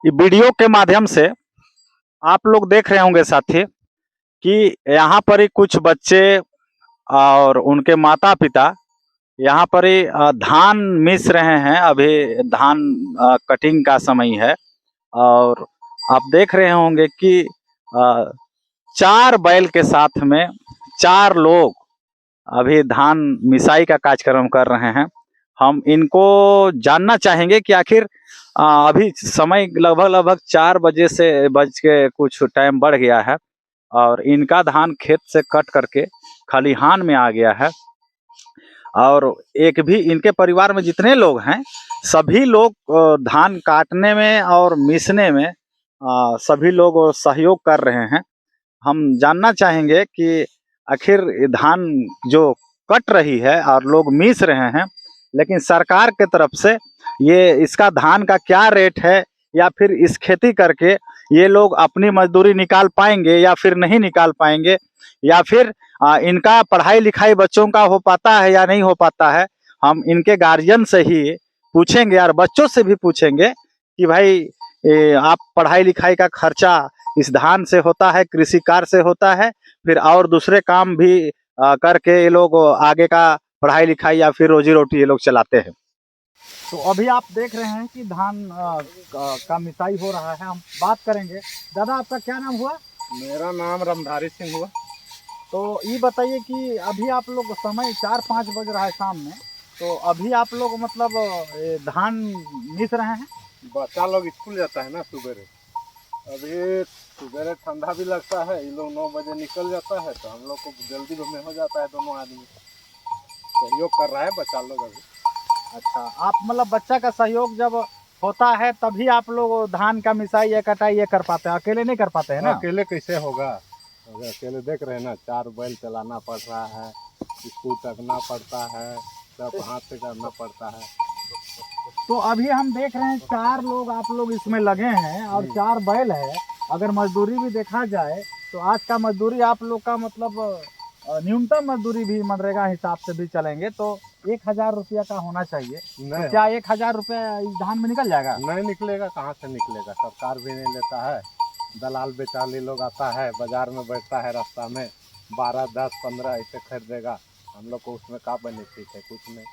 ये वीडियो के माध्यम से आप लोग देख रहे होंगे साथी कि यहाँ पर ही कुछ बच्चे और उनके माता पिता यहाँ पर ही धान मिस रहे हैं। अभी धान कटिंग का समय है और आप देख रहे होंगे कि अ, 4 बैल के साथ में 4 लोग अभी धान मिसाई का कार्यक्रम कर रहे हैं। हम इनको जानना चाहेंगे कि आखिर अभी समय लगभग 4 बजे से बज के कुछ टाइम बढ़ गया है और इनका धान खेत से कट करके खलिहान में आ गया है और एक भी इनके परिवार में जितने लोग हैं सभी लोग धान काटने में और मिसने में सभी लोग सहयोग कर रहे हैं। हम जानना चाहेंगे कि आखिर धान जो कट रही है और लोग मीस रहे हैं, लेकिन सरकार के तरफ से ये इसका धान का क्या रेट है या फिर इस खेती करके ये लोग अपनी मजदूरी निकाल पाएंगे या फिर नहीं निकाल पाएंगे, या फिर इनका पढ़ाई लिखाई बच्चों का हो पाता है या नहीं हो पाता है। हम इनके गार्जियन से ही पूछेंगे और बच्चों से भी पूछेंगे कि भाई आप पढ़ाई लिखाई का खर्चा इस धान से होता है, कृषि कार्य से होता है, फिर और दूसरे काम भी करके ये लोग आगे का पढ़ाई लिखाई या फिर रोजी रोटी ये लोग चलाते हैं। तो अभी आप देख रहे हैं कि धान का मिसाई हो रहा है। हम बात करेंगे। दादा आपका क्या नाम हुआ? मेरा नाम रामधारी सिंह हुआ। तो ये बताइए कि अभी आप लोग समय 4-5 बज रहा है शाम में, तो अभी आप लोग मतलब धान मिस रहे हैं? बच्चा लोग स्कूल जाता है ना सुबेरे, अभी सुबेरे ठंडा भी लगता है, ये लोग 9 बजे निकल जाता है तो हम लोग को जल्दी में हो जाता है। दोनों आदमी सहयोग कर रहा है बच्चा लोग अभी। अच्छा, आप मतलब बच्चा का सहयोग जब होता है तभी आप लोग धान का मिसाई या कटाई ये कर पाते हैं, अकेले नहीं कर पाते हैं ना? अकेले कैसे होगा? अगर अकेले देख रहे हैं ना, 4 बैल चलाना पड़ रहा है, स्कूल तकना पड़ता है, सब हाथ से करना पड़ता है। तो अभी हम देख रहे हैं 4 लोग आप लोग इसमें लगे हैं और 4 बैल है। अगर मजदूरी भी देखा जाए तो आज का मजदूरी आप लोग का मतलब न्यूनतम मजदूरी भी मनरेगा हिसाब से भी चलेंगे तो 1000 रुपया का होना चाहिए। तो क्या 1000 रुपया इस धान में निकल जाएगा? नहीं निकलेगा, कहाँ से निकलेगा? सरकार भी नहीं लेता है, दलाल बेचाली लोग आता है, बाजार में बैठता है, रास्ता में 12, 10, 15 ऐसे खरीदेगा। हम लोग को उसमें का बेनिफिट है? कुछ नहीं।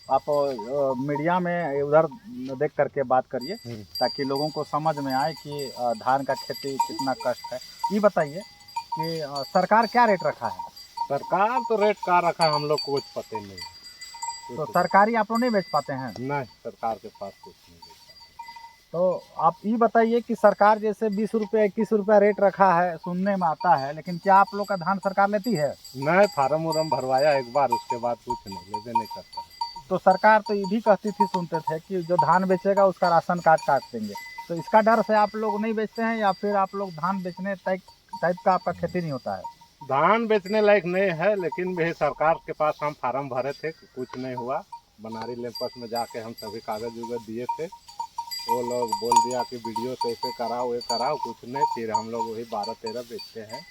आप मीडिया में उधर देख करके बात करिए ताकि लोगों को समझ में आए कि धान का खेती कितना कष्ट है। ये बताइए कि सरकार क्या रेट रखा है? सरकार तो रेट का रखा है, हम लोग को कुछ पता नहीं। तो सरकारी आप लोग नहीं बेच पाते हैं? नहीं, सरकार के पास कुछ नहीं बेच पाते। तो आप ये बताइए कि सरकार जैसे 20 रुपये 21 रुपया रेट रखा है, सुनने में आता है, लेकिन क्या आप लोग का धान सरकार लेती है? नहीं, फार्म उर्म भरवाया एक बार, उसके बाद कुछ नहीं, लेबे नहीं करता। तो सरकार तो ये भी कहती थी, सुनते थे कि जो धान बेचेगा उसका राशन कार्ड काट देंगे। तो इसका डर से आप लोग नहीं बेचते हैं या फिर आप लोग धान बेचने टाइप का आपका खेती नहीं होता है? धान बेचने लायक नहीं है, लेकिन भी सरकार के पास हम फार्म भरे थे, कुछ नहीं हुआ। बनारी लेपस में जाके हम सभी कागज उगज दिए थे, वो लोग बोल दिया कि वीडियो से ऐसे कराओ ये कराओ, कुछ नहीं। फिर हम लोग वही 12-13 बेचते हैं।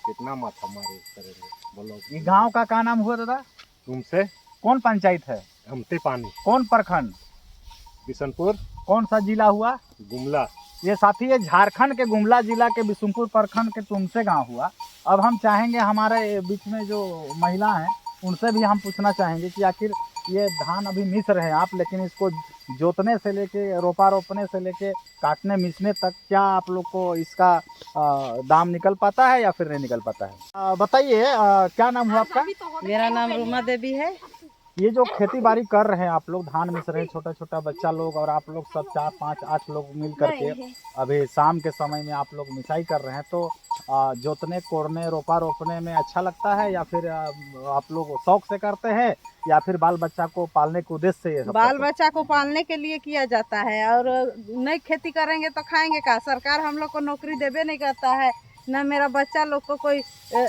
कितना माथा मारी करेंगे बोलो? ये गाँव का क्या नाम हुआ दादा? तुमसे कौन पंचायत है? हमते पानी। कौन प्रखंड? बिशनपुर। कौन सा जिला हुआ? गुमला। ये साथी, ये झारखंड के गुमला जिला के बिशुनपुर प्रखंड के तुमसे गांव हुआ। अब हम चाहेंगे हमारे बीच में जो महिला हैं उनसे भी हम पूछना चाहेंगे कि आखिर ये धान अभी मिस रहे हैं आप, लेकिन इसको जोतने से लेके रोपा रोपने से लेके काटने मिसने तक क्या आप लोग को इसका दाम निकल पाता है या फिर नहीं निकल पाता है? बताइए, क्या नाम हुआ आपका? मेरा नाम रूमा देवी है। ये जो खेती बाड़ी कर रहे हैं आप लोग, धान मिस रहे हैं, छोटा छोटा बच्चा लोग और आप लोग सब 4, 5, 8 लोग मिल करके अभी शाम के समय में आप लोग मिसाई कर रहे हैं, तो जोतने कोड़ने रोपा रोपने में अच्छा लगता है या फिर आप लोग शौक से करते हैं या फिर बाल बच्चा को पालने के उद्देश्य से? ये सब बाल बच्चा को पालने के लिए किया जाता है, और नहीं खेती करेंगे तो खाएंगे का? सरकार हम लोग को नौकरी देवे नहीं करता है, न मेरा बच्चा लोग को कोई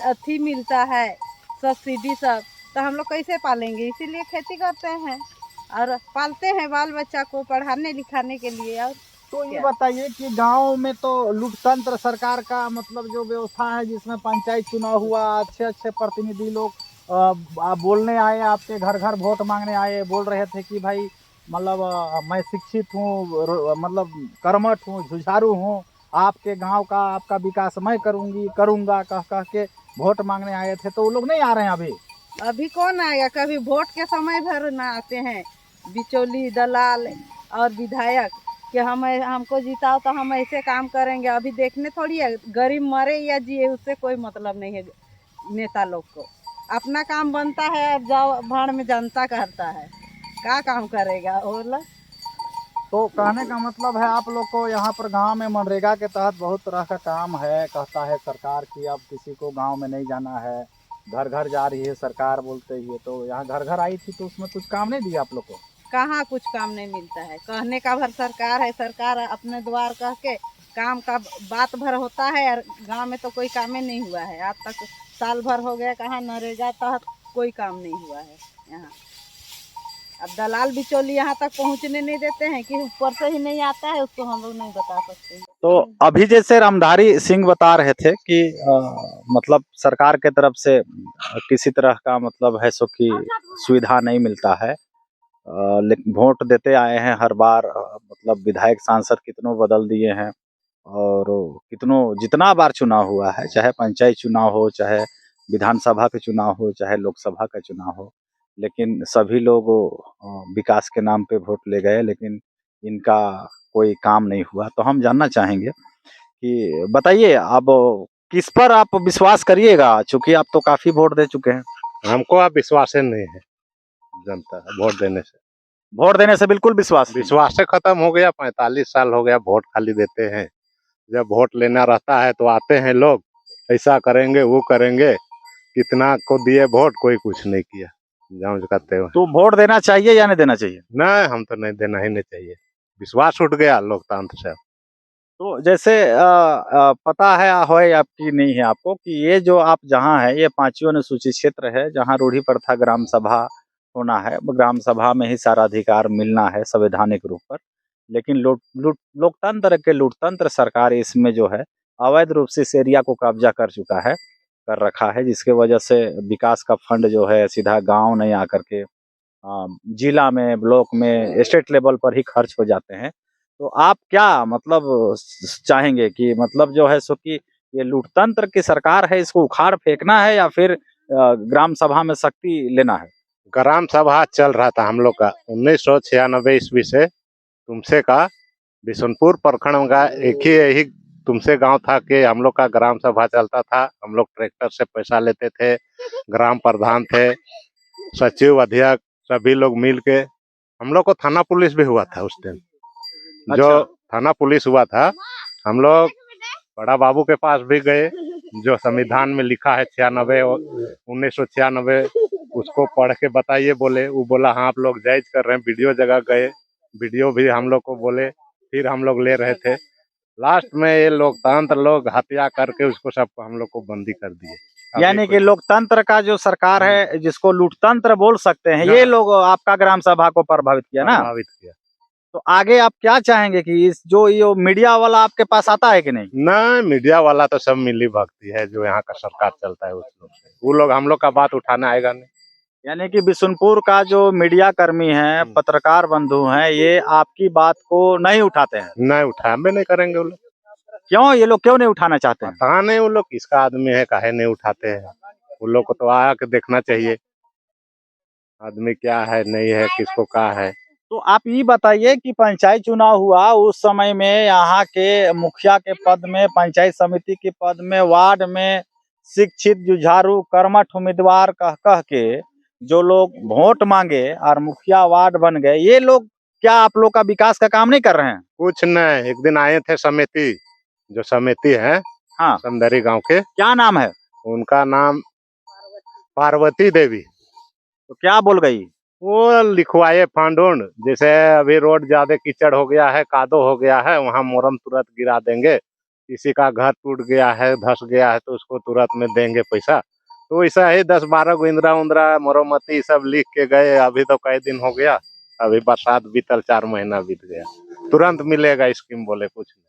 अथी मिलता है सब्सिडी सब, तो हम लोग कैसे पालेंगे? इसीलिए खेती करते हैं और पालते हैं बाल बच्चा को पढ़ाने लिखाने के लिए। और तो ये बताइए कि गांव में तो लोकतंत्र सरकार का मतलब जो व्यवस्था है, जिसमें पंचायत चुनाव हुआ, अच्छे अच्छे प्रतिनिधि लोग बोलने आए, आपके घर घर वोट मांगने आए, बोल रहे थे कि भाई मतलब मैं शिक्षित हूँ, मतलब कर्मठ हूँ, जुझारू हूँ, आपके गांव का आपका विकास मैं करूंगा कह कह के वोट मांगने आए थे, तो वो लोग नहीं आ रहे हैं अभी। अभी कौन आएगा? कभी वोट के समय भर ना आते हैं बिचौली दलाल और विधायक कि हमको जिताओ तो हम ऐसे काम करेंगे। अभी देखने थोड़ी है, गरीब मरे या जिए उससे कोई मतलब नहीं है नेता लोग को। अपना काम बनता है, अब जाओ भाड़ में जनता करता है, क्या काम करेगा वो लोग। तो कहने का मतलब है आप लोग को यहाँ पर गांव में मनरेगा के तहत बहुत तरह का काम है, कहता है सरकार कि अब किसी को गांव में नहीं जाना है, घर घर जा रही है सरकार बोलते ही है। तो यहाँ घर घर आई थी तो उसमें कुछ काम नहीं दिया आप लोग को? कहाँ कुछ काम नहीं मिलता है, कहने का भर सरकार है, सरकार अपने द्वार कह के काम का बात भर होता है, और गांव में तो कोई काम ही नहीं हुआ है आज तक। साल भर हो गया, कहाँ नरेगा तहत कोई काम नहीं हुआ है यहाँ। अब दलाल बिचौली यहाँ तक पहुँचने नहीं देते हैं कि ऊपर से ही नहीं आता है, उसको हम लोग नहीं बता सकते हैं। तो अभी जैसे रामधारी सिंह बता रहे थे कि मतलब सरकार के तरफ से किसी तरह का मतलब है सो कि सुविधा नहीं मिलता है, लेकिन वोट देते आए हैं हर बार, मतलब विधायक सांसद कितनों बदल दिए हैं, और कितनों जितना बार चुनाव हुआ है, चाहे पंचायत चुनाव हो, चाहे विधानसभा के चुनाव हो, चाहे लोकसभा का चुनाव हो, लेकिन सभी लोग विकास के नाम पे वोट ले गए, लेकिन इनका कोई काम नहीं हुआ। तो हम जानना चाहेंगे कि बताइए अब किस पर आप विश्वास करिएगा, चूंकि आप तो काफी वोट दे चुके हैं। हमको अब विश्वास ही नहीं है जनता वोट देने से। वोट देने से बिल्कुल विश्वास नहीं। विश्वास से खत्म हो गया, 45 साल हो गया वोट खाली देते हैं। जब वोट लेना रहता है तो आते हैं लोग, ऐसा करेंगे वो करेंगे, कितना को दिए वोट, कोई कुछ नहीं किया। जांच करते हुए तो वोट देना चाहिए या नहीं देना चाहिए? नहीं, हम तो नहीं, देना ही नहीं चाहिए। विश्वास उठ गया लोकतंत्र से। तो जैसे पता है हो या आपकी नहीं है आपको कि ये जो आप जहाँ है ये 5वीं अनुसूचित क्षेत्र है, जहाँ रूढ़ी प्रथा ग्राम सभा होना है, ग्राम सभा में ही सारा अधिकार मिलना है संवैधानिक रूप पर, लेकिन लोकतंत्र के लूटतंत्र सरकार इसमें जो है अवैध रूप से इस एरिया को कब्जा कर चुका है, कर रखा है, जिसके वजह से विकास का फंड जो है सीधा गांव नहीं आकर के जिला में, ब्लॉक में, स्टेट लेवल पर ही खर्च हो जाते हैं। तो आप क्या मतलब चाहेंगे कि मतलब जो है सो कि ये लूटतंत्र की सरकार है, इसको उखाड़ फेंकना है या फिर ग्राम सभा में शक्ति लेना है? ग्राम सभा चल रहा था हम लोग का 1996 ईस्वी से, तुमसे का बिशनपुर प्रखंड का एक ही यही तुमसे गांव था कि हम लोग का ग्राम सभा चलता था। हम लोग ट्रैक्टर से पैसा लेते थे, ग्राम प्रधान थे, सचिव, अध्यक्ष, सभी लोग मिल के। हम लोग को थाना पुलिस भी हुआ था उस दिन। जो अच्छा। थाना पुलिस हुआ था, हम लोग बड़ा बाबू के पास भी गए, जो संविधान में लिखा है 1996, उसको पढ़ के बताइए बोले। वो बोला हाँ आप लोग जायज कर रहे हैं। वीडियो जगह गए, वीडियो भी हम लोग को बोले, फिर हम लोग ले रहे थे। लास्ट में ये लोकतंत्र लोग हत्या करके उसको सबको हम लोग को बंदी कर दिए। यानी कि लोकतंत्र का जो सरकार है, जिसको लूटतंत्र बोल सकते हैं, ये लोग आपका ग्राम सभा को प्रभावित किया ना? प्रभावित किया। तो आगे आप क्या चाहेंगे कि इस जो ये मीडिया वाला आपके पास आता है कि नहीं? ना, मीडिया वाला तो सब मिली भक्ति है, जो यहाँ का सरकार चलता है उस लोग से। वो लोग हम लोग का बात उठाने आएगा नहीं। यानी कि बिशुनपुर का जो मीडिया कर्मी है, पत्रकार बंधु हैं, ये आपकी बात को नहीं उठाते हैं। नहीं उठाए नहीं करेंगे वो लोग। क्यों ये लोग क्यों नहीं उठाना चाहते हैं? पता नहीं वो लोग किसका आदमी है, काहे नहीं उठाते हैं। वो लोग को तो आया के देखना चाहिए आदमी क्या है, नहीं है, किसको क्या है। तो आप ये बताइए कि पंचायत चुनाव हुआ उस समय में यहाँ के मुखिया के पद में, पंचायत समिति के पद में, वार्ड में शिक्षित, जुझारू, कर्मठ उम्मीदवार कह कह के जो लोग वोट मांगे और मुखिया वार्ड बन गए, ये लोग क्या आप लोग का विकास का काम नहीं कर रहे हैं? कुछ नहीं। एक दिन आए थे समिति, जो समिति है हाँ, समदरी गांव के, क्या नाम है? उनका नाम पार्वती देवी। तो क्या बोल गई? वो लिखवाए फंड उंड, जैसे अभी रोड ज्यादा कीचड़ हो गया है, कादो हो गया है, वहाँ मोरम तुरंत गिरा देंगे। किसी का घर टूट गया है, धस गया है, तो उसको तुरंत में देंगे पैसा। तो ऐसा ही 10-12 गो इंदिरा उंदरा मरम्मती सब लिख के गए। अभी तो कई दिन हो गया, अभी बरसात बीतल, 4 महीना बीत गया, तुरंत मिलेगा स्कीम बोले कुछ नहीं।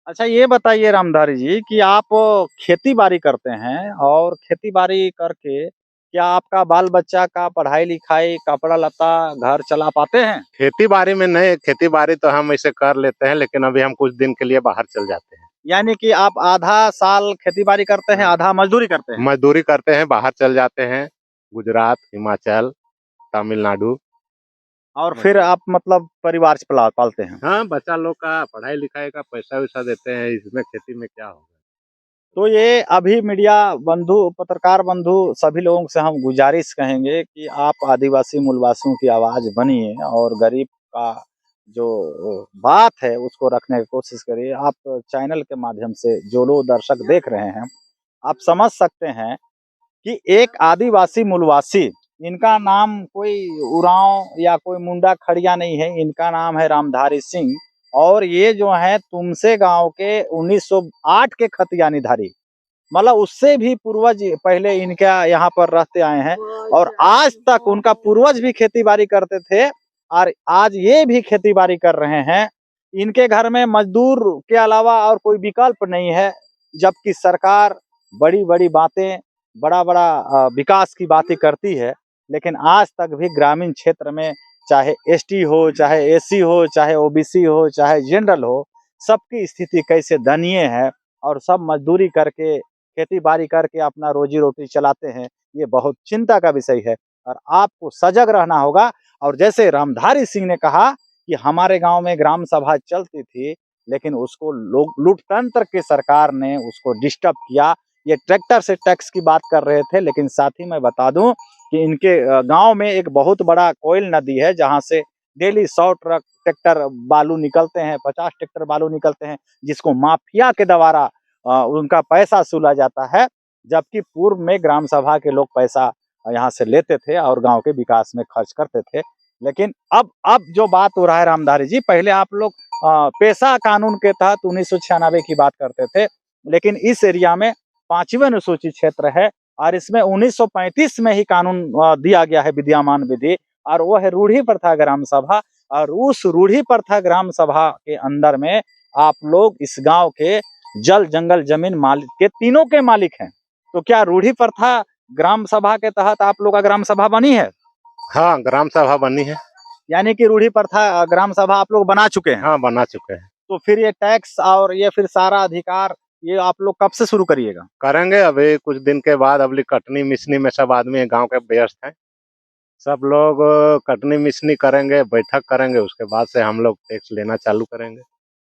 अच्छा ये बताइए रामधारी जी कि आप खेती बाड़ी करते हैं और खेती बाड़ी करके क्या आपका बाल बच्चा का पढ़ाई लिखाई कपड़ा लता घर चला पाते हैं? खेती बाड़ी में नहीं, खेती बाड़ी तो हम ऐसे कर लेते हैं, लेकिन अभी हम कुछ दिन के लिए बाहर चल जाते हैं। यानी कि आप आधा साल खेती बाड़ी करते हैं, आधा मजदूरी करते हैं। मजदूरी करते हैं, बाहर चल जाते हैं, गुजरात, हिमाचल, तमिलनाडु। और फिर आप मतलब परिवार पालते हैं। हाँ, बच्चा लोग का पढ़ाई लिखाई का पैसा वैसा देते हैं, इसमें खेती में क्या होगा। तो ये अभी मीडिया बंधु, पत्रकार बंधु सभी लोगों से हम गुजारिश कहेंगे कि आप आदिवासी मूलवासियों की आवाज़ बनिए और गरीब का जो बात है उसको रखने की कोशिश करिए। आप चैनल के माध्यम से जो लोग दर्शक देख रहे हैं, आप समझ सकते हैं कि एक आदिवासी मूलवासी, इनका नाम कोई उरांव या कोई मुंडा खड़िया नहीं है, इनका नाम है रामधारी सिंह। और ये जो है तुमसे गांव के 1908 के खतियानीधारी, मतलब उससे भी पूर्वज पहले इनका यहाँ पर रहते आए हैं और आज तक उनका पूर्वज भी खेती बाड़ी करते थे और आज ये भी खेती बाड़ी कर रहे हैं। इनके घर में मजदूर के अलावा और कोई विकल्प नहीं है, जबकि सरकार बड़ी बड़ी बातें, बड़ा बड़ा विकास की बातें करती है, लेकिन आज तक भी ग्रामीण क्षेत्र में चाहे एसटी हो, चाहे एसी हो, चाहे ओबीसी हो, चाहे जनरल हो, सबकी स्थिति कैसे दयनीय है और सब मजदूरी करके खेती बाड़ी करके अपना रोजी रोटी चलाते हैं। ये बहुत चिंता का विषय है और आपको सजग रहना होगा। और जैसे रामधारी सिंह ने कहा कि हमारे गांव में ग्राम सभा चलती थी, लेकिन उसको लोग लूटतंत्र की सरकार ने उसको डिस्टर्ब किया। ये ट्रैक्टर से टैक्स की बात कर रहे थे, लेकिन साथ ही मैं बता दूं कि इनके गांव में एक बहुत बड़ा कोयल नदी है, जहां से डेली 100 ट्रक ट्रैक्टर बालू निकलते हैं, 50 ट्रैक्टर बालू निकलते हैं, जिसको माफिया के द्वारा उनका पैसा सूला जाता है। जबकि पूर्व में ग्राम सभा के लोग पैसा यहाँ से लेते थे और गांव के विकास में खर्च करते थे। लेकिन अब जो बात हो रहा है रामधारी जी, पहले आप लोग पेशा कानून के तहत 1996 की बात करते थे, लेकिन इस एरिया में 5वीं अनुसूचित क्षेत्र है और इसमें 1935 में ही कानून दिया गया है, विद्यमान विधि, और वो है रूढ़ी प्रथा ग्राम सभा। और उस रूढ़ी प्रथा ग्राम सभा के अंदर में आप लोग इस गांव के जल जंगल जमीन मालिक के तीनों के मालिक हैं। तो क्या रूढ़ी प्रथा ग्राम सभा के तहत आप लोग का ग्राम सभा बनी है? हाँ, ग्राम सभा बनी है। यानी कि रूढ़ी प्रथा ग्राम सभा आप लोग बना चुके हैं। हाँ, बना चुके हैं। तो फिर ये टैक्स और ये फिर सारा अधिकार ये आप लोग कब से शुरू करिएगा? करेंगे अभी कुछ दिन के बाद। अभी कटनी मिशनी में सब आदमी गांव के व्यस्त हैं, सब लोग कटनी मिशनी करेंगे, बैठक करेंगे, उसके बाद से हम लोग टैक्स लेना चालू करेंगे।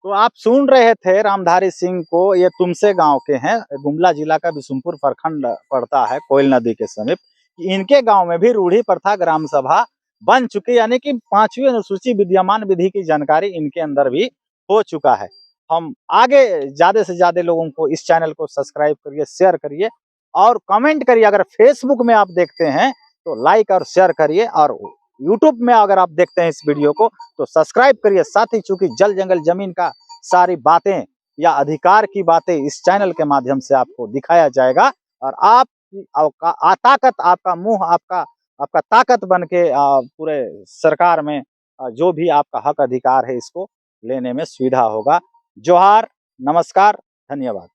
तो आप सुन रहे थे रामधारी सिंह को, ये तुमसे गांव के हैं, गुमला जिला का बिशुनपुर प्रखंड पड़ता है कोयल नदी के समीप। इनके गांव में भी रूढ़ी प्रथा ग्राम सभा बन चुकी, यानी कि 5वीं अनुसूची विद्यमान विधि की जानकारी इनके अंदर भी हो चुका है। हम आगे ज्यादा से ज्यादा लोगों को इस चैनल को सब्सक्राइब करिए, शेयर करिए और कमेंट करिए। अगर फेसबुक में आप देखते हैं तो लाइक और शेयर करिए, और यूट्यूब में अगर आप देखते हैं इस वीडियो को तो सब्सक्राइब करिए। साथ ही चूंकि जल जंगल जमीन का सारी बातें या अधिकार की बातें इस चैनल के माध्यम से आपको दिखाया जाएगा और आपका ताकत, आपका मुंह, आपका ताकत बन के पूरे सरकार में जो भी आपका हक अधिकार है इसको लेने में सुविधा होगा। जोहार, नमस्कार, धन्यवाद।